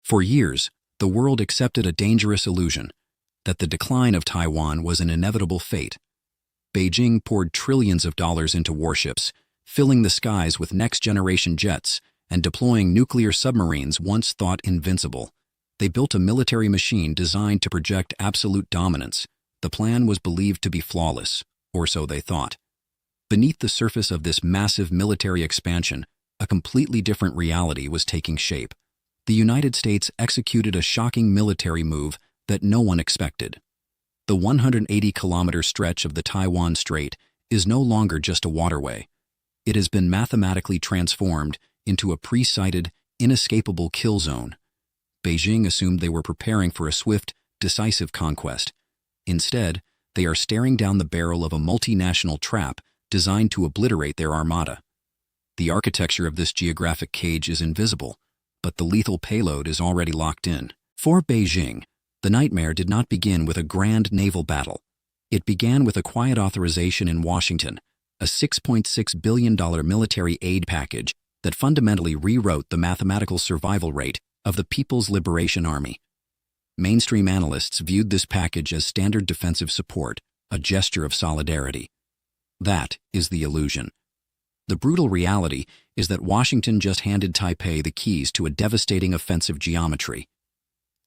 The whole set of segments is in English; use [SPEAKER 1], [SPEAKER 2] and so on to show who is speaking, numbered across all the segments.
[SPEAKER 1] For years, the world accepted a dangerous illusion that the decline of Taiwan was an inevitable fate. Beijing poured trillions of dollars into warships, filling the skies with next-generation jets and deploying nuclear submarines once thought invincible. They built a military machine designed to project absolute dominance. The plan was believed to be flawless, or so they thought. Beneath the surface of this massive military expansion, a completely different reality was taking shape. The United States executed a shocking military move that no one expected. The 180-kilometer stretch of the Taiwan Strait is no longer just a waterway. It has been mathematically transformed into a pre-sighted, inescapable kill zone. Beijing assumed they were preparing for a swift, decisive conquest. Instead, they are staring down the barrel of a multinational trap designed to obliterate their armada. The architecture of this geographic cage is invisible, but the lethal payload is already locked in. For Beijing, the nightmare did not begin with a grand naval battle. It began with a quiet authorization in Washington, a $6.6 billion military aid package that fundamentally rewrote the mathematical survival rate of the People's Liberation Army. Mainstream analysts viewed this package as standard defensive support, a gesture of solidarity. That is the illusion. The brutal reality is that Washington just handed Taipei the keys to a devastating offensive geometry.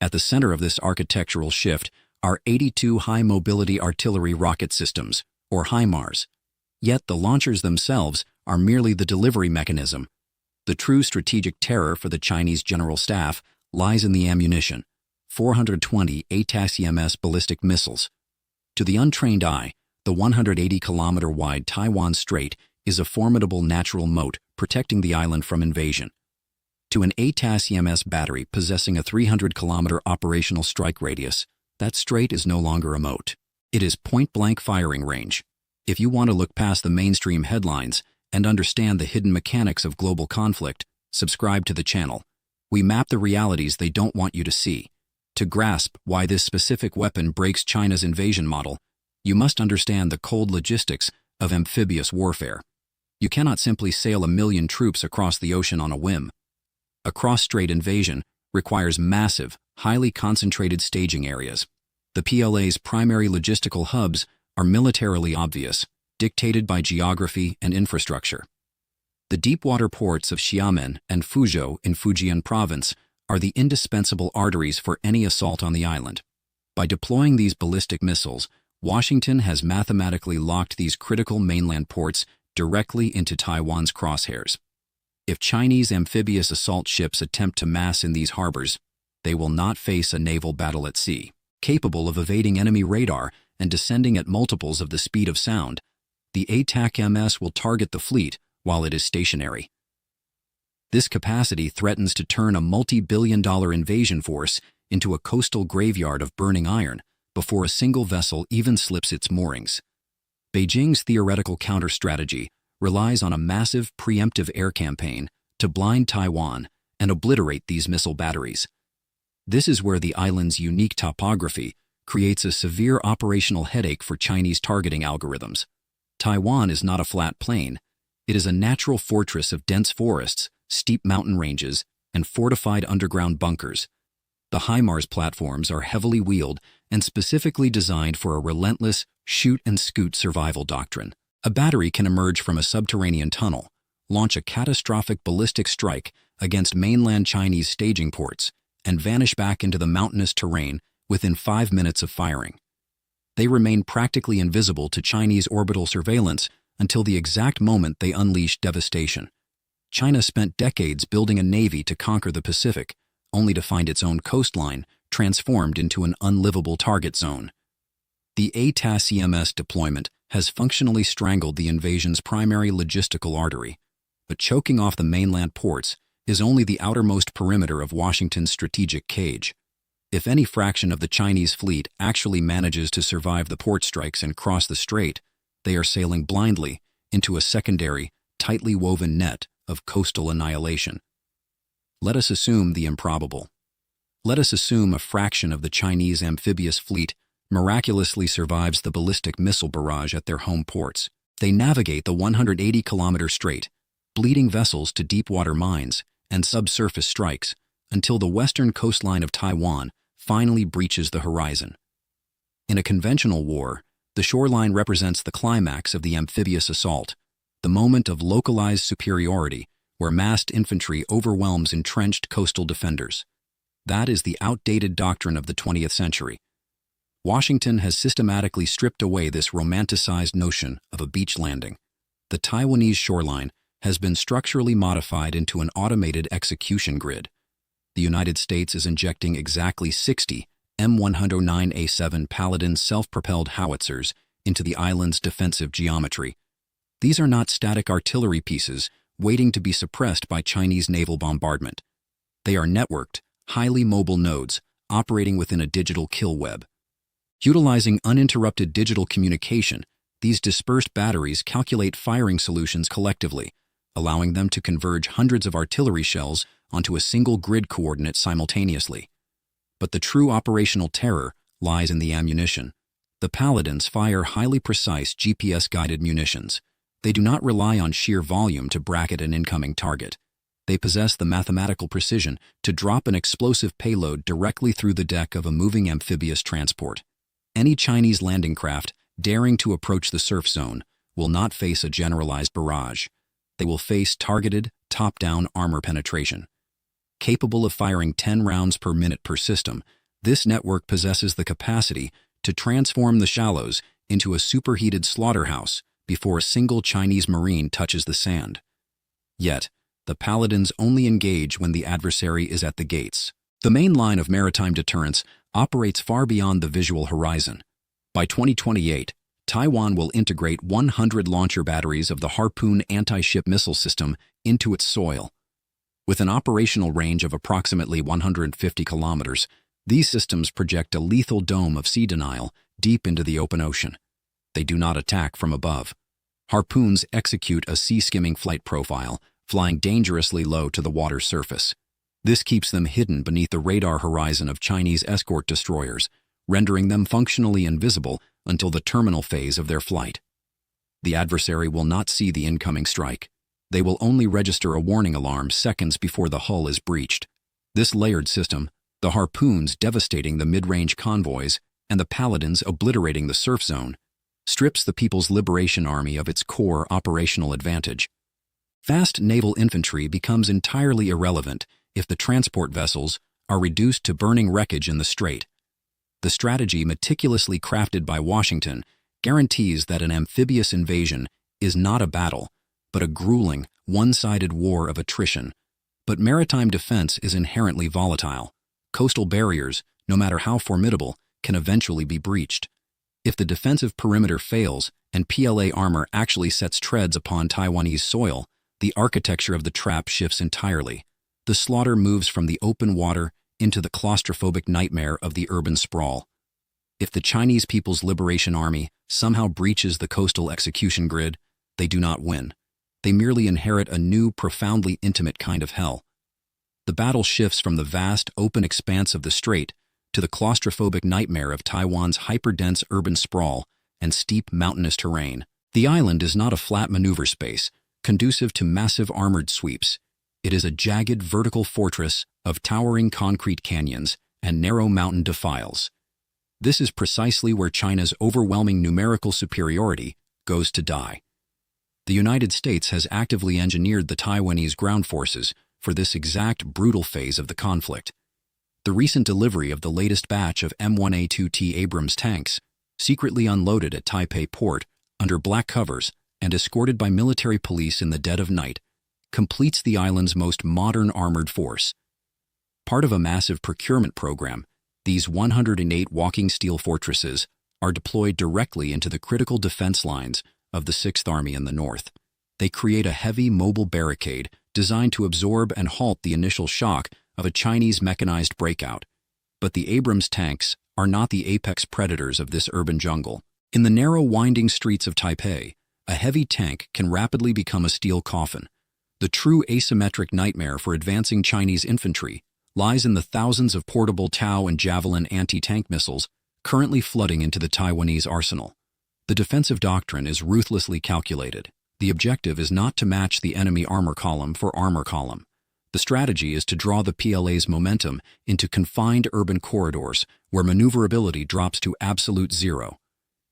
[SPEAKER 1] At the center of this architectural shift are 82 high-mobility artillery rocket systems, or HIMARS. Yet the launchers themselves are merely the delivery mechanism. The true strategic terror for the Chinese General Staff lies in the ammunition: 420 ATACMS ballistic missiles. To the untrained eye, the 180-kilometer-wide Taiwan Strait is a formidable natural moat protecting the island from invasion. To an ATACMS battery possessing a 300-kilometer operational strike radius, that strait is no longer a moat. It is point-blank firing range. If you want to look past the mainstream headlines and understand the hidden mechanics of global conflict, subscribe to the channel. We map the realities they don't want you to see. To grasp why this specific weapon breaks China's invasion model, you must understand the cold logistics of amphibious warfare. You cannot simply sail 1 million troops across the ocean on a whim. A cross-strait invasion requires massive, highly concentrated staging areas. The PLA's primary logistical hubs are militarily obvious, dictated by geography and infrastructure. The deep-water ports of Xiamen and Fuzhou in Fujian province are the indispensable arteries for any assault on the island. By deploying these ballistic missiles, Washington has mathematically locked these critical mainland ports directly into Taiwan's crosshairs. If Chinese amphibious assault ships attempt to mass in these harbors, they will not face a naval battle at sea. Capable of evading enemy radar and descending at multiples of the speed of sound, the ATACMS will target the fleet while it is stationary. This capacity threatens to turn a multi-billion-dollar invasion force into a coastal graveyard of burning iron before a single vessel even slips its moorings. Beijing's theoretical counter-strategy relies on a massive preemptive air campaign to blind Taiwan and obliterate these missile batteries. This is where the island's unique topography creates a severe operational headache for Chinese targeting algorithms. Taiwan is not a flat plain. It is a natural fortress of dense forests, steep mountain ranges, and fortified underground bunkers. The HIMARS platforms are heavily wheeled and specifically designed for a relentless shoot-and-scoot survival doctrine. A battery can emerge from a subterranean tunnel, launch a catastrophic ballistic strike against mainland Chinese staging ports, and vanish back into the mountainous terrain within 5 minutes of firing. They remain practically invisible to Chinese orbital surveillance until the exact moment they unleash devastation. China spent decades building a navy to conquer the Pacific, only to find its own coastline transformed into an unlivable target zone. The ATACMS deployment has functionally strangled the invasion's primary logistical artery, but choking off the mainland ports is only the outermost perimeter of Washington's strategic cage. If any fraction of the Chinese fleet actually manages to survive the port strikes and cross the strait, they are sailing blindly into a secondary, tightly woven net of coastal annihilation. Let us assume the improbable. Let us assume a fraction of the Chinese amphibious fleet miraculously survives the ballistic missile barrage at their home ports. They navigate the 180-kilometer strait, bleeding vessels to deep-water mines and subsurface strikes, until the western coastline of Taiwan finally breaches the horizon. In a conventional war, the shoreline represents the climax of the amphibious assault, the moment of localized superiority where massed infantry overwhelms entrenched coastal defenders. That is the outdated doctrine of the 20th century. Washington has systematically stripped away this romanticized notion of a beach landing. The Taiwanese shoreline has been structurally modified into an automated execution grid. The United States is injecting exactly 60 M109A7 Paladin self-propelled howitzers into the island's defensive geometry. These are not static artillery pieces waiting to be suppressed by Chinese naval bombardment. They are networked, highly mobile nodes operating within a digital kill web. Utilizing uninterrupted digital communication, these dispersed batteries calculate firing solutions collectively, allowing them to converge hundreds of artillery shells onto a single grid coordinate simultaneously. But the true operational terror lies in the ammunition. The Paladins fire highly precise GPS-guided munitions. They do not rely on sheer volume to bracket an incoming target. They possess the mathematical precision to drop an explosive payload directly through the deck of a moving amphibious transport. Any Chinese landing craft daring to approach the surf zone will not face a generalized barrage. They will face targeted, top-down armor penetration. Capable of firing 10 rounds per minute per system, this network possesses the capacity to transform the shallows into a superheated slaughterhouse before a single Chinese Marine touches the sand. Yet, the Paladins only engage when the adversary is at the gates. The main line of maritime deterrence operates far beyond the visual horizon. By 2028, Taiwan will integrate 100 launcher batteries of the Harpoon anti-ship missile system into its soil. With an operational range of approximately 150 kilometers, these systems project a lethal dome of sea denial deep into the open ocean. They do not attack from above. Harpoons execute a sea-skimming flight profile, flying dangerously low to the water's surface. This keeps them hidden beneath the radar horizon of Chinese escort destroyers, rendering them functionally invisible until the terminal phase of their flight. The adversary will not see the incoming strike. They will only register a warning alarm seconds before the hull is breached. This layered system, the Harpoons devastating the mid-range convoys and the Paladins obliterating the surf zone, strips the People's Liberation Army of its core operational advantage. Fast naval infantry becomes entirely irrelevant if the transport vessels are reduced to burning wreckage in the strait. The strategy meticulously crafted by Washington guarantees that an amphibious invasion is not a battle, but a grueling, one-sided war of attrition. But maritime defense is inherently volatile. Coastal barriers, no matter how formidable, can eventually be breached. If the defensive perimeter fails and PLA armor actually sets treads upon Taiwanese soil, the architecture of the trap shifts entirely. The slaughter moves from the open water into the claustrophobic nightmare of the urban sprawl. If the Chinese People's Liberation Army somehow breaches the coastal execution grid, they do not win. They merely inherit a new, profoundly intimate kind of hell. The battle shifts from the vast, open expanse of the strait to the claustrophobic nightmare of Taiwan's hyperdense urban sprawl and steep mountainous terrain. The island is not a flat maneuver space, conducive to massive armored sweeps. It is a jagged vertical fortress of towering concrete canyons and narrow mountain defiles. This is precisely where China's overwhelming numerical superiority goes to die. The United States has actively engineered the Taiwanese ground forces for this exact brutal phase of the conflict. The recent delivery of the latest batch of M1A2T Abrams tanks, secretly unloaded at Taipei port under black covers and escorted by military police in the dead of night, completes the island's most modern armored force. Part of a massive procurement program, these 108 walking steel fortresses are deployed directly into the critical defense lines of the 6th Army in the north. They create a heavy mobile barricade designed to absorb and halt the initial shock of a Chinese mechanized breakout. But the Abrams tanks are not the apex predators of this urban jungle. In the narrow winding streets of Taipei, a heavy tank can rapidly become a steel coffin. The true asymmetric nightmare for advancing Chinese infantry lies in the thousands of portable Tau and Javelin anti-tank missiles currently flooding into the Taiwanese arsenal. The defensive doctrine is ruthlessly calculated. The objective is not to match the enemy armor column for armor column, The strategy is to draw the PLA's momentum into confined urban corridors where maneuverability drops to absolute zero.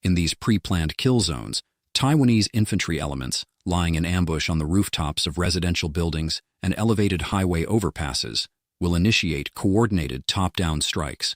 [SPEAKER 1] In these pre-planned kill zones, Taiwanese infantry elements, lying in ambush on the rooftops of residential buildings and elevated highway overpasses, will initiate coordinated top-down strikes.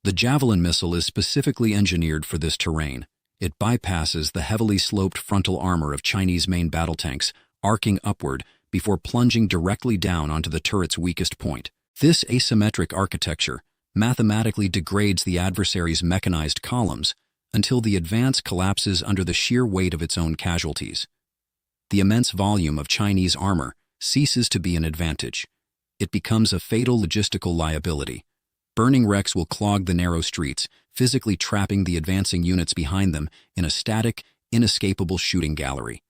[SPEAKER 1] The Javelin missile is specifically engineered for this terrain. It bypasses the heavily sloped frontal armor of Chinese main battle tanks, arcing upward before plunging directly down onto the turret's weakest point. This asymmetric architecture mathematically degrades the adversary's mechanized columns until the advance collapses under the sheer weight of its own casualties. The immense volume of Chinese armor ceases to be an advantage. It becomes a fatal logistical liability. Burning wrecks will clog the narrow streets, physically trapping the advancing units behind them in a static, inescapable shooting gallery.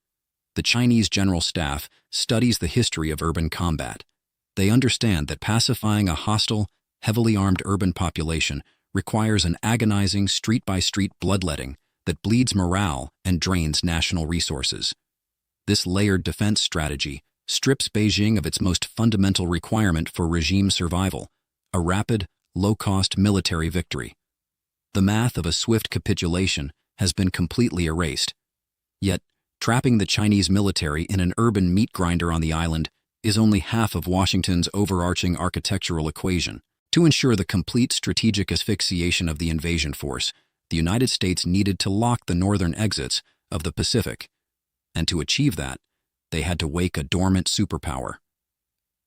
[SPEAKER 1] The Chinese General Staff studies the history of urban combat. They understand that pacifying a hostile, heavily armed urban population requires an agonizing street-by-street bloodletting that bleeds morale and drains national resources. This layered defense strategy strips Beijing of its most fundamental requirement for regime survival, a rapid, low-cost military victory. The math of a swift capitulation has been completely erased. Yet, trapping the Chinese military in an urban meat grinder on the island is only half of Washington's overarching architectural equation. To ensure the complete strategic asphyxiation of the invasion force, the United States needed to lock the northern exits of the Pacific. And to achieve that, they had to wake a dormant superpower.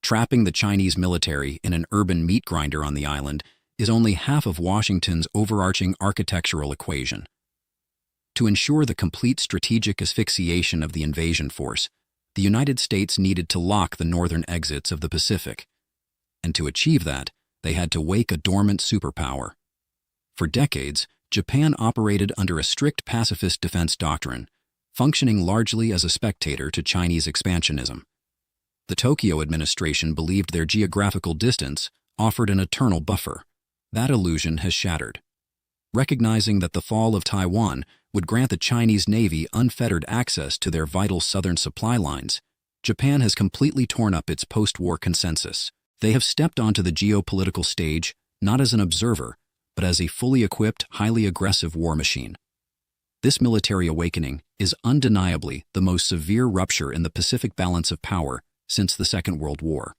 [SPEAKER 1] Trapping the Chinese military in an urban meat grinder on the island is only half of Washington's overarching architectural equation. To ensure the complete strategic asphyxiation of the invasion force, the United States needed to lock the northern exits of the Pacific. And to achieve that, they had to wake a dormant superpower. For decades, Japan operated under a strict pacifist defense doctrine, functioning largely as a spectator to Chinese expansionism. The Tokyo administration believed their geographical distance offered an eternal buffer. That illusion has shattered. Recognizing that the fall of Taiwan would grant the Chinese Navy unfettered access to their vital southern supply lines, Japan has completely torn up its post-war consensus. They have stepped onto the geopolitical stage not as an observer, but as a fully equipped, highly aggressive war machine. This military awakening is undeniably the most severe rupture in the Pacific balance of power since the Second World War.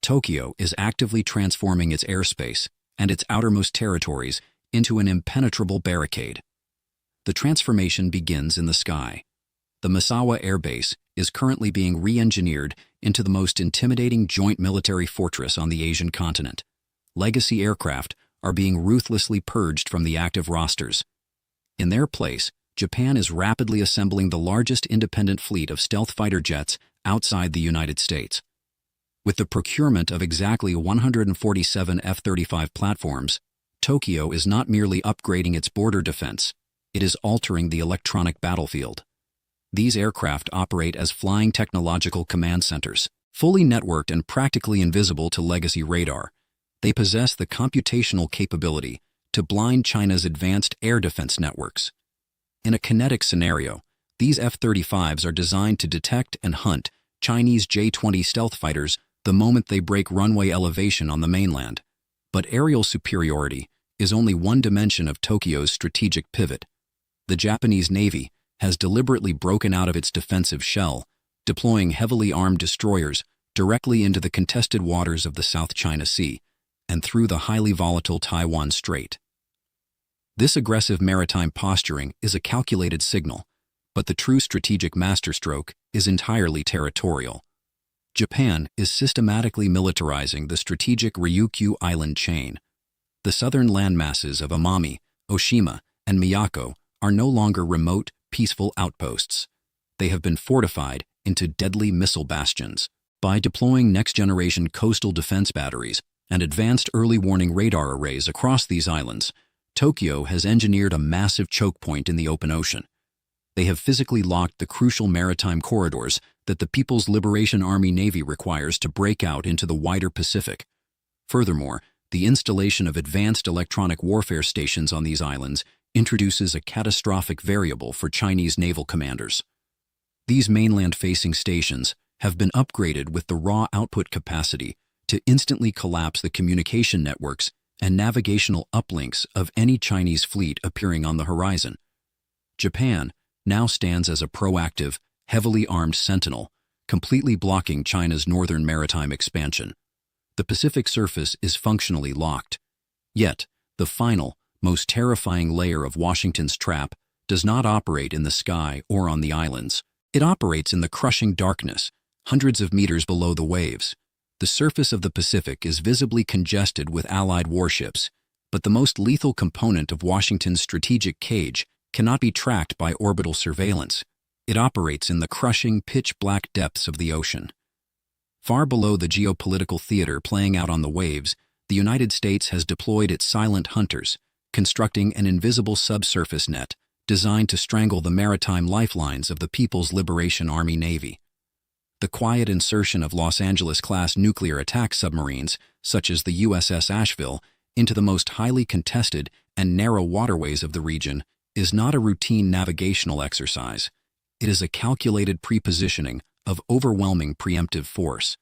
[SPEAKER 1] Tokyo is actively transforming its airspace and its outermost territories into an impenetrable barricade. The transformation begins in the sky. The Misawa Air Base is currently being re-engineered into the most intimidating joint military fortress on the Asian continent. Legacy aircraft are being ruthlessly purged from the active rosters. In their place, Japan is rapidly assembling the largest independent fleet of stealth fighter jets outside the United States. With the procurement of exactly 147 F-35 platforms, Tokyo is not merely upgrading its border defense, it is altering the electronic battlefield. These aircraft operate as flying technological command centers, fully networked and practically invisible to legacy radar. They possess the computational capability to blind China's advanced air defense networks. In a kinetic scenario, these F-35s are designed to detect and hunt Chinese J-20 stealth fighters the moment they break runway elevation on the mainland. But aerial superiority is only one dimension of Tokyo's strategic pivot. The Japanese Navy has deliberately broken out of its defensive shell, deploying heavily armed destroyers directly into the contested waters of the South China Sea and through the highly volatile Taiwan Strait. This aggressive maritime posturing is a calculated signal, but the true strategic masterstroke is entirely territorial. Japan is systematically militarizing the strategic Ryukyu Island chain. The southern landmasses of Amami, Oshima, and Miyako are no longer remote, peaceful outposts. They have been fortified into deadly missile bastions. By deploying next-generation coastal defense batteries and advanced early warning radar arrays across these islands, Tokyo has engineered a massive choke point in the open ocean. They have physically locked the crucial maritime corridors that the People's Liberation Army Navy requires to break out into the wider Pacific. Furthermore, the installation of advanced electronic warfare stations on these islands introduces a catastrophic variable for Chinese naval commanders. These mainland-facing stations have been upgraded with the raw output capacity to instantly collapse the communication networks and navigational uplinks of any Chinese fleet appearing on the horizon. Japan now stands as a proactive, heavily armed sentinel, completely blocking China's northern maritime expansion. The Pacific surface is functionally locked. Yet, the final, most terrifying layer of Washington's trap does not operate in the sky or on the islands. It operates in the crushing darkness, hundreds of meters below the waves. The surface of the Pacific is visibly congested with Allied warships, but the most lethal component of Washington's strategic cage cannot be tracked by orbital surveillance. It operates in the crushing, pitch-black depths of the ocean. Far below the geopolitical theater playing out on the waves, the United States has deployed its silent hunters, constructing an invisible subsurface net designed to strangle the maritime lifelines of the People's Liberation Army Navy. The quiet insertion of Los Angeles-class nuclear attack submarines, such as the USS Asheville, into the most highly contested and narrow waterways of the region is not a routine navigational exercise. It is a calculated prepositioning of overwhelming preemptive force.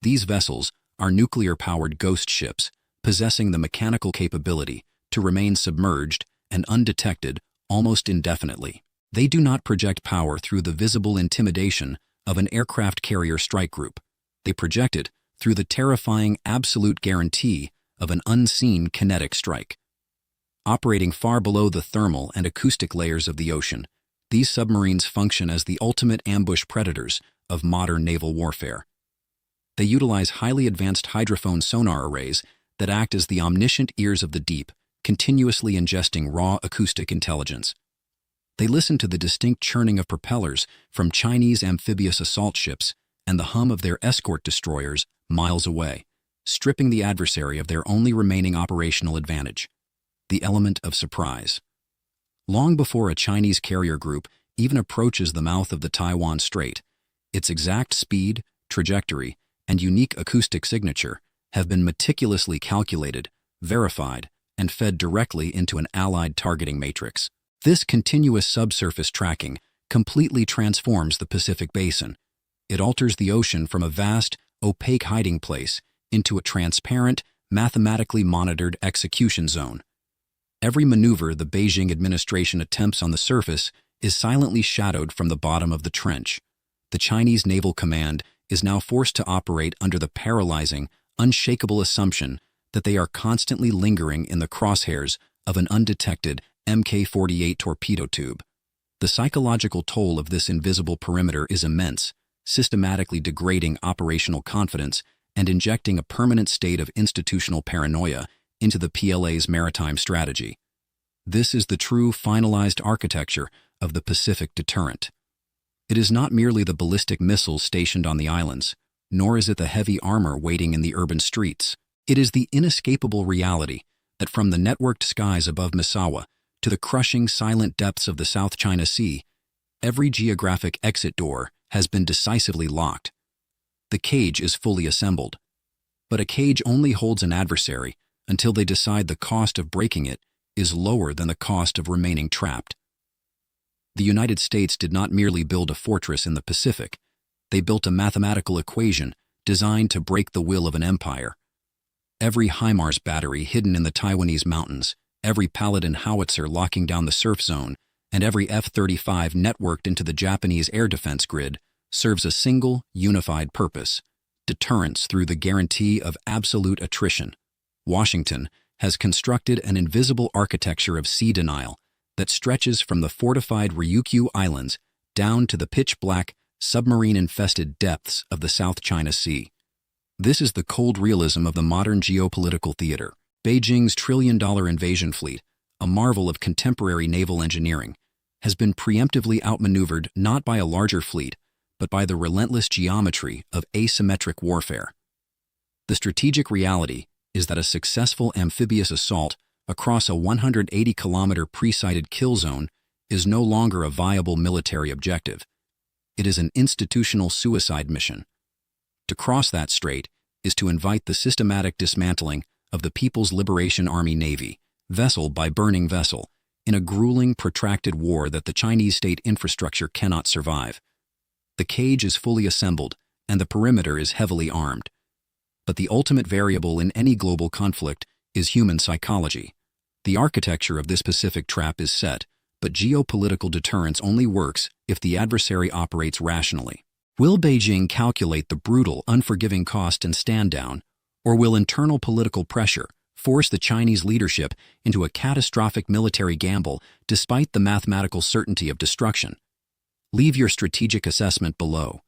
[SPEAKER 1] These vessels are nuclear-powered ghost ships, possessing the mechanical capability to remain submerged and undetected almost indefinitely. They do not project power through the visible intimidation of an aircraft carrier strike group. They project it through the terrifying absolute guarantee of an unseen kinetic strike. Operating far below the thermal and acoustic layers of the ocean, these submarines function as the ultimate ambush predators of modern naval warfare. They utilize highly advanced hydrophone sonar arrays that act as the omniscient ears of the deep, continuously ingesting raw acoustic intelligence. They listen to the distinct churning of propellers from Chinese amphibious assault ships and the hum of their escort destroyers miles away, stripping the adversary of their only remaining operational advantage, the element of surprise. Long before a Chinese carrier group even approaches the mouth of the Taiwan Strait, its exact speed, trajectory, and unique acoustic signature have been meticulously calculated, verified, and fed directly into an Allied targeting matrix. This continuous subsurface tracking completely transforms the Pacific Basin. It alters the ocean from a vast, opaque hiding place into a transparent, mathematically monitored execution zone. Every maneuver the Beijing administration attempts on the surface is silently shadowed from the bottom of the trench. The Chinese Naval Command is now forced to operate under the paralyzing, unshakable assumption that they are constantly lingering in the crosshairs of an undetected Mk-48 torpedo tube. The psychological toll of this invisible perimeter is immense, systematically degrading operational confidence and injecting a permanent state of institutional paranoia into the PLA's maritime strategy. This is the true finalized architecture of the Pacific deterrent. It is not merely the ballistic missiles stationed on the islands, nor is it the heavy armor waiting in the urban streets. It is the inescapable reality that from the networked skies above Misawa to the crushing silent depths of the South China Sea, every geographic exit door has been decisively locked. The cage is fully assembled. But a cage only holds an adversary until they decide the cost of breaking it is lower than the cost of remaining trapped. The United States did not merely build a fortress in the Pacific. They built a mathematical equation designed to break the will of an empire. Every HIMARS battery hidden in the Taiwanese mountains, every Paladin howitzer locking down the surf zone, and every F-35 networked into the Japanese air defense grid serves a single, unified purpose: deterrence through the guarantee of absolute attrition. Washington has constructed an invisible architecture of sea denial that stretches from the fortified Ryukyu Islands down to the pitch-black, submarine-infested depths of the South China Sea. This is the cold realism of the modern geopolitical theater. Beijing's trillion-dollar invasion fleet, a marvel of contemporary naval engineering, has been preemptively outmaneuvered not by a larger fleet, but by the relentless geometry of asymmetric warfare. The strategic reality is that a successful amphibious assault across a 180-kilometer pre-sighted kill zone is no longer a viable military objective. It is an institutional suicide mission. To cross that strait is to invite the systematic dismantling of the People's Liberation Army Navy, vessel by burning vessel, in a grueling, protracted war that the Chinese state infrastructure cannot survive. The cage is fully assembled, and the perimeter is heavily armed. But the ultimate variable in any global conflict is human psychology. The architecture of this Pacific trap is set, but geopolitical deterrence only works if the adversary operates rationally. Will Beijing calculate the brutal, unforgiving cost and stand down, or will internal political pressure force the Chinese leadership into a catastrophic military gamble despite the mathematical certainty of destruction? Leave your strategic assessment below.